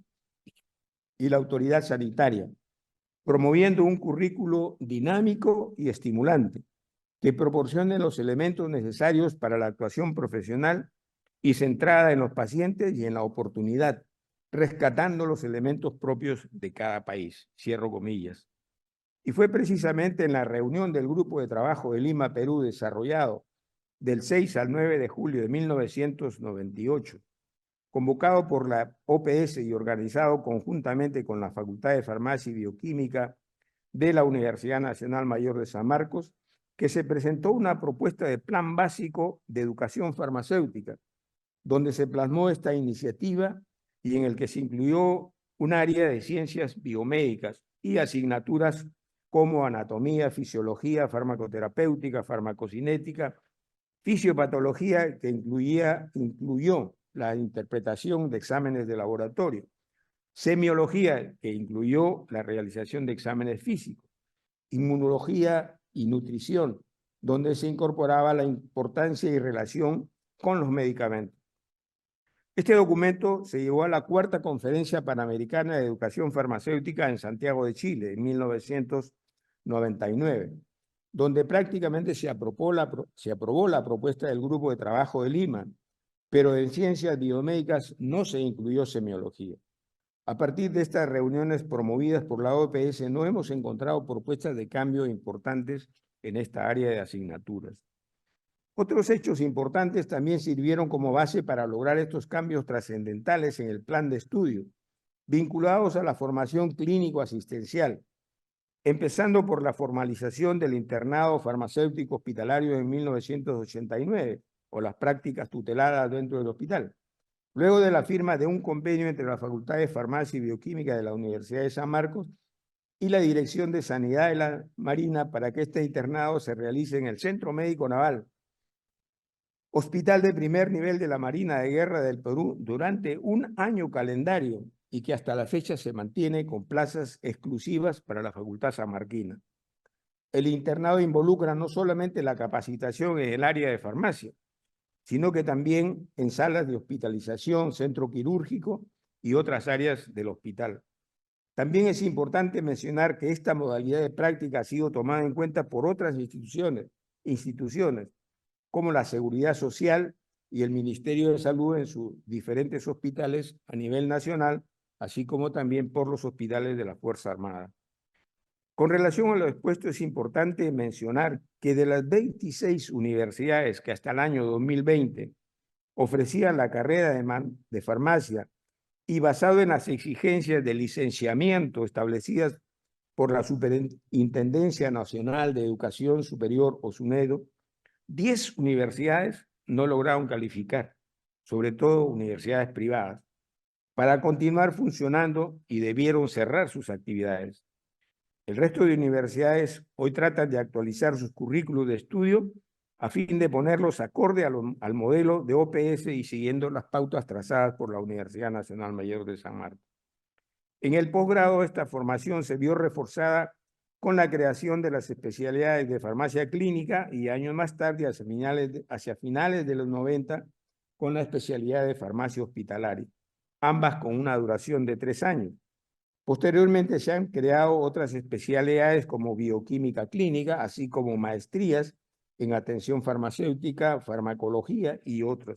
y la autoridad sanitaria, promoviendo un currículo dinámico y estimulante que proporcione los elementos necesarios para la actuación profesional y centrada en los pacientes y en la oportunidad, rescatando los elementos propios de cada país. Cierro comillas. Y fue precisamente en la reunión del Grupo de Trabajo de Lima, Perú, desarrollado del 6 al 9 de julio de 1998, convocado por la OPS y organizado conjuntamente con la Facultad de Farmacia y Bioquímica de la Universidad Nacional Mayor de San Marcos, que se presentó una propuesta de plan básico de educación farmacéutica, donde se plasmó esta iniciativa y en el que se incluyó un área de ciencias biomédicas y asignaturas como anatomía, fisiología, farmacoterapéutica, farmacocinética, fisiopatología, que incluyó la interpretación de exámenes de laboratorio, semiología, que incluyó la realización de exámenes físicos, inmunología y nutrición, donde se incorporaba la importancia y relación con los medicamentos. Este documento se llevó a la cuarta Conferencia Panamericana de Educación Farmacéutica en Santiago de Chile en 1999, donde prácticamente se aprobó la propuesta del Grupo de Trabajo de Lima, pero en ciencias biomédicas no se incluyó semiología. A partir de estas reuniones promovidas por la OPS, no hemos encontrado propuestas de cambio importantes en esta área de asignaturas. Otros hechos importantes también sirvieron como base para lograr estos cambios trascendentales en el plan de estudio, vinculados a la formación clínico-asistencial, empezando por la formalización del internado farmacéutico hospitalario en 1989, o las prácticas tuteladas dentro del hospital. Luego de la firma de un convenio entre la Facultad de Farmacia y Bioquímica de la Universidad de San Marcos y la Dirección de Sanidad de la Marina para que este internado se realice en el Centro Médico Naval, hospital de primer nivel de la Marina de Guerra del Perú, durante un año calendario y que hasta la fecha se mantiene con plazas exclusivas para la Facultad Sanmarquina. El internado involucra no solamente la capacitación en el área de farmacia, sino que también en salas de hospitalización, centro quirúrgico y otras áreas del hospital. También es importante mencionar que esta modalidad de práctica ha sido tomada en cuenta por otras instituciones como la Seguridad Social y el Ministerio de Salud en sus diferentes hospitales a nivel nacional, así como también por los hospitales de la Fuerza Armada. Con relación a lo expuesto, es importante mencionar que de las 26 universidades que hasta el año 2020 ofrecían la carrera de farmacia y basado en las exigencias de licenciamiento establecidas por la Superintendencia Nacional de Educación Superior o SUNEDO, 10 universidades no lograron calificar, sobre todo universidades privadas, para continuar funcionando y debieron cerrar sus actividades. El resto de universidades hoy tratan de actualizar sus currículos de estudio a fin de ponerlos acorde al modelo de OPS y siguiendo las pautas trazadas por la Universidad Nacional Mayor de San Marcos. En el posgrado, esta formación se vio reforzada con la creación de las especialidades de farmacia clínica y años más tarde, hacia finales de los 90, con la especialidad de farmacia hospitalaria, ambas con una duración de 3 años. Posteriormente se han creado otras especialidades como bioquímica clínica, así como maestrías en atención farmacéutica, farmacología y otras.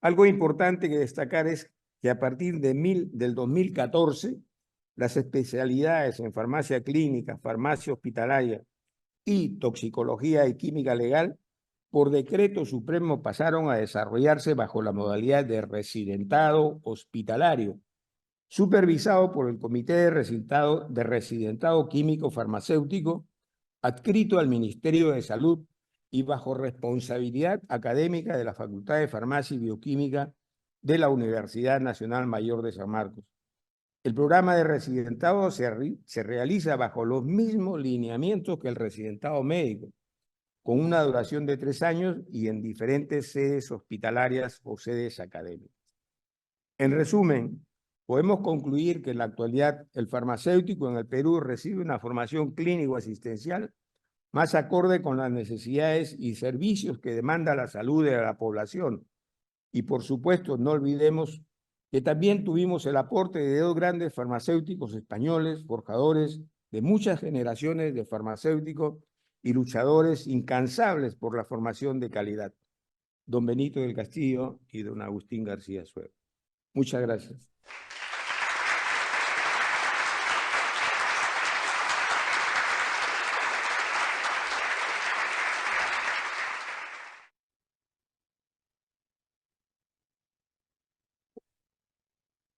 Algo importante que destacar es que a partir del 2014, las especialidades en farmacia clínica, farmacia hospitalaria y toxicología y química legal, por decreto supremo pasaron a desarrollarse bajo la modalidad de residentado hospitalario, supervisado por el Comité de Residentado Químico Farmacéutico, adscrito al Ministerio de Salud y bajo responsabilidad académica de la Facultad de Farmacia y Bioquímica de la Universidad Nacional Mayor de San Marcos. El programa de residentado se realiza bajo los mismos lineamientos que el residentado médico, con una duración de 3 años y en diferentes sedes hospitalarias o sedes académicas. En resumen, podemos concluir que en la actualidad el farmacéutico en el Perú recibe una formación clínico-asistencial más acorde con las necesidades y servicios que demanda la salud de la población. Y por supuesto, no olvidemos que también tuvimos el aporte de 2 grandes farmacéuticos españoles, forjadores de muchas generaciones de farmacéuticos y luchadores incansables por la formación de calidad, don Benito del Castillo y don Agustín García Suero. Muchas gracias.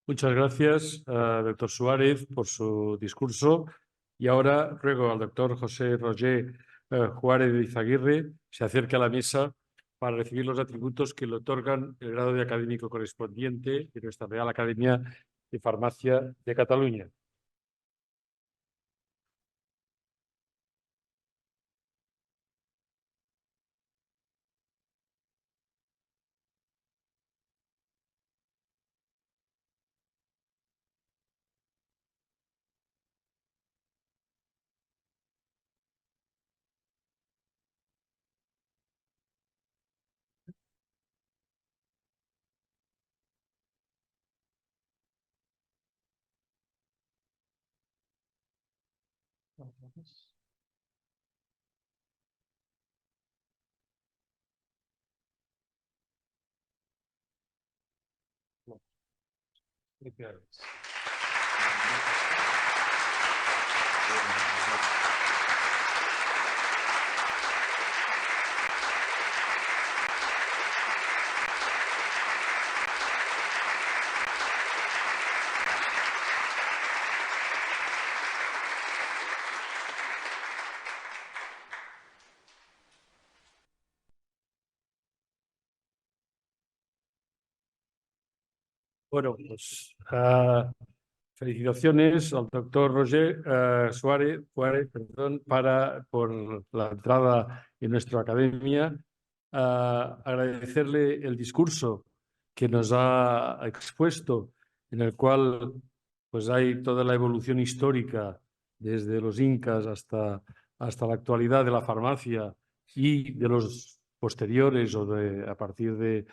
Muchas gracias, doctor Suárez, por su discurso. Y ahora ruego al doctor José Roger Juárez de Izaguirre se acerque a la mesa para recibir los atributos que le otorgan el grado de académico correspondiente de nuestra Real Academia de Farmacia de Cataluña. Gracias. Bueno, pues felicitaciones al doctor Roger Suárez, perdón, por la entrada en nuestra academia. Agradecerle el discurso que nos ha expuesto, en el cual pues hay toda la evolución histórica desde los incas hasta la actualidad de la farmacia y de los posteriores o a partir de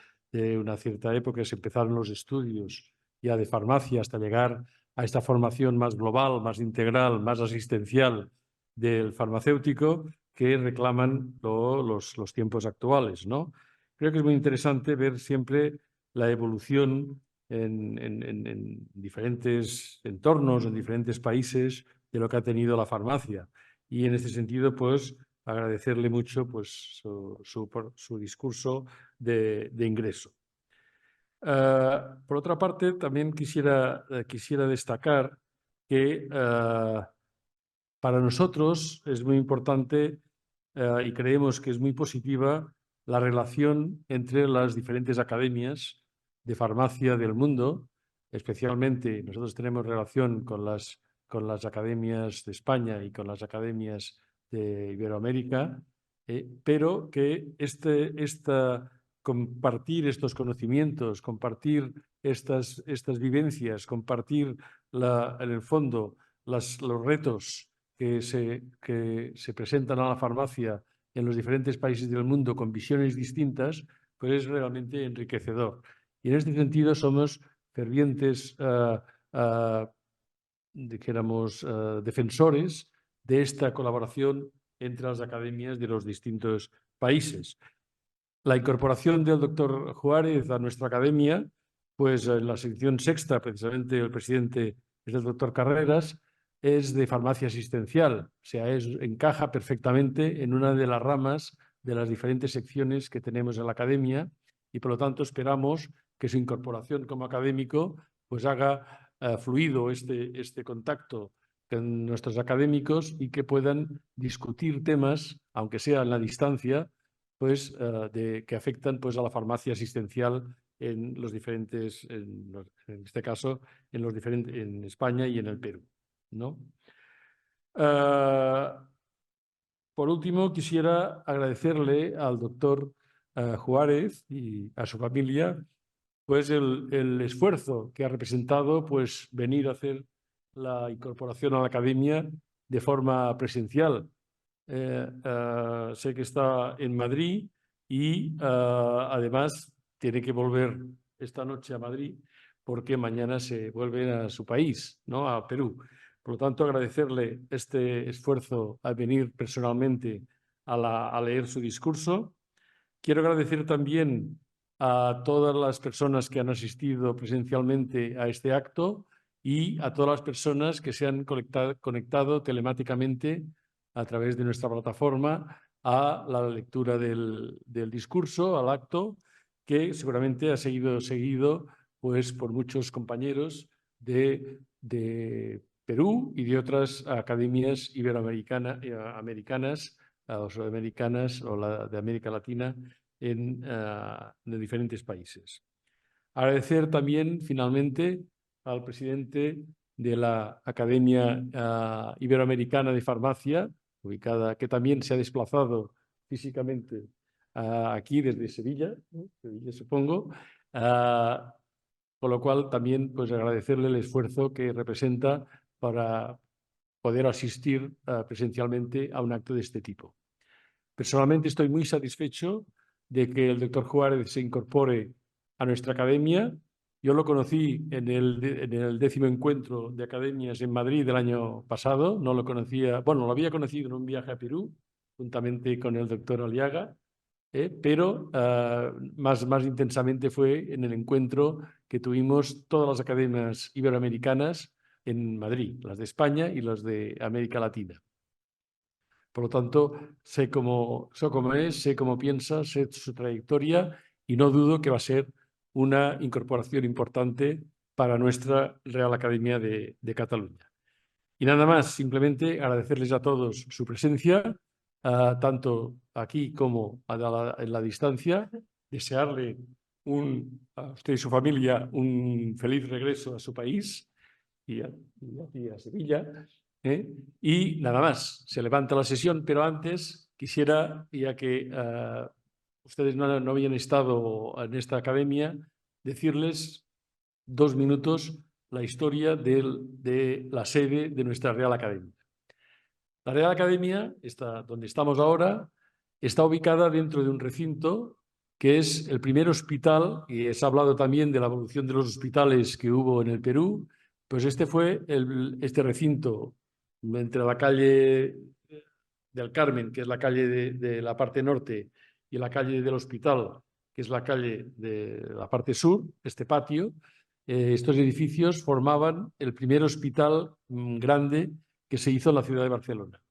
una cierta época se empezaron los estudios ya de farmacia hasta llegar a esta formación más global, más integral, más asistencial del farmacéutico que reclaman los tiempos actuales, ¿no? Creo que es muy interesante ver siempre la evolución en diferentes entornos, en diferentes países, de lo que ha tenido la farmacia. Y en este sentido, pues, agradecerle mucho pues, su discurso de ingreso. Por otra parte, también quisiera destacar que Para nosotros es muy importante y creemos que es muy positiva la relación entre las diferentes academias de farmacia del mundo. Especialmente nosotros tenemos relación con las academias de España y con las academias de Iberoamérica, pero que compartir estos conocimientos, compartir estas vivencias, compartir en el fondo los retos que se presentan a la farmacia en los diferentes países del mundo con visiones distintas, pues es realmente enriquecedor. Y en este sentido somos fervientes dijéramos, defensores de esta colaboración entre las academias de los distintos países. La incorporación del doctor Juárez a nuestra academia, pues en la sección sexta, precisamente el presidente es el doctor Carreras, es de farmacia asistencial, o sea, encaja perfectamente en una de las ramas de las diferentes secciones que tenemos en la academia y por lo tanto esperamos que su incorporación como académico pues haga fluido este contacto con nuestros académicos y que puedan discutir temas, aunque sea en la distancia, pues, que afectan pues, a la farmacia asistencial en los diferentes, en este caso, en España y en el Perú, ¿no? Por último, quisiera agradecerle al doctor Juárez y a su familia pues el esfuerzo que ha representado pues venir a hacer la incorporación a la academia de forma presencial. Sé que está en Madrid y además tiene que volver esta noche a Madrid porque mañana se vuelve a su país, ¿no? A Perú. Por lo tanto, agradecerle este esfuerzo al venir personalmente a leer su discurso. Quiero agradecer también a todas las personas que han asistido presencialmente a este acto y a todas las personas que se han conectado telemáticamente a través de nuestra plataforma a la lectura del discurso, al acto, que seguramente ha seguido pues, por muchos compañeros de Perú y de otras academias iberoamericanas o sudamericanas o de América Latina de diferentes países. Agradecer también, finalmente, al presidente de la Academia Iberoamericana de Farmacia, que también se ha desplazado físicamente aquí desde Sevilla, supongo, con lo cual también pues, agradecerle el esfuerzo que representa para poder asistir presencialmente a un acto de este tipo. Personalmente estoy muy satisfecho de que el doctor Juárez se incorpore a nuestra academia. Yo lo conocí en el 10º encuentro de academias en Madrid del año pasado. No lo conocía, bueno, lo había conocido en un viaje a Perú, juntamente con el doctor Aliaga, pero más intensamente fue en el encuentro que tuvimos todas las academias iberoamericanas en Madrid, las de España y las de América Latina. Por lo tanto, sé cómo es, sé cómo piensa, sé su trayectoria y no dudo que va a ser una incorporación importante para nuestra Real Academia de Cataluña. Y nada más, simplemente agradecerles a todos su presencia, tanto aquí como en la distancia, desearle a usted y su familia un feliz regreso a su país y aquí a Sevilla. Y nada más, se levanta la sesión, pero antes quisiera, ya que ustedes no habían estado en esta academia, decirles 2 minutos la historia de la sede de nuestra Real Academia. La Real Academia, donde estamos ahora, está ubicada dentro de un recinto que es el primer hospital, y se ha hablado también de la evolución de los hospitales que hubo en el Perú, pues este fue este recinto entre la calle del Carmen, que es la calle de la parte norte, y la calle del Hospital, que es la calle de la parte sur, este patio. Estos edificios formaban el primer hospital grande que se hizo en la ciudad de Barcelona.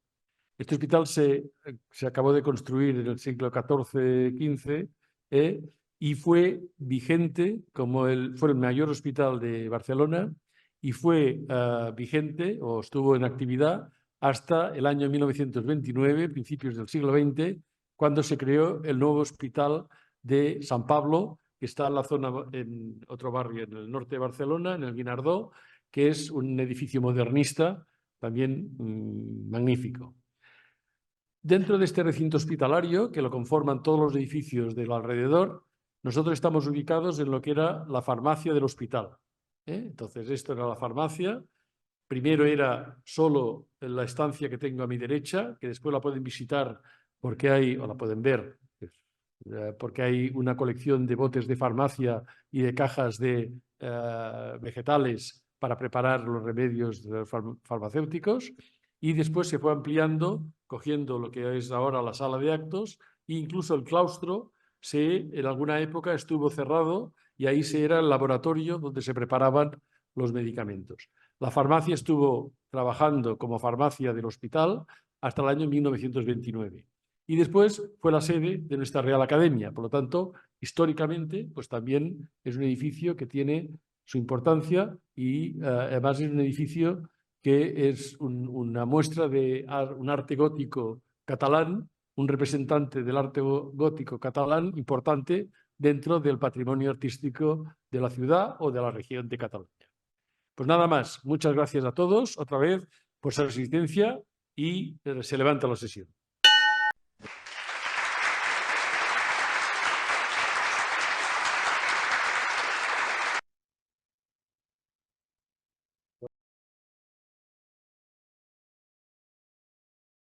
Este hospital se acabó de construir en el siglo XIV-XV y fue vigente fue el mayor hospital de Barcelona y fue vigente o estuvo en actividad hasta el año 1929, principios del siglo XX, cuando se creó el nuevo hospital de San Pablo, que está en la zona, en otro barrio en el norte de Barcelona, en el Guinardó, que es un edificio modernista también magnífico. Dentro de este recinto hospitalario, que lo conforman todos los edificios del alrededor, nosotros estamos ubicados en lo que era la farmacia del hospital. Entonces, esto era la farmacia. Primero era solo la estancia que tengo a mi derecha, que después la pueden visitar porque hay, o la pueden ver, porque hay una colección de botes de farmacia y de cajas de vegetales para preparar los remedios farmacéuticos. Y después se fue ampliando, cogiendo lo que es ahora la sala de actos, e incluso el claustro en alguna época estuvo cerrado y ahí era el laboratorio donde se preparaban los medicamentos. La farmacia estuvo trabajando como farmacia del hospital hasta el año 1929 y después fue la sede de nuestra Real Academia. Por lo tanto, históricamente, pues también es un edificio que tiene su importancia y además es un edificio que es una muestra de un arte gótico catalán, un representante del arte gótico catalán importante dentro del patrimonio artístico de la ciudad o de la región de Cataluña. Pues nada más, muchas gracias a todos otra vez por su asistencia y se levanta la sesión.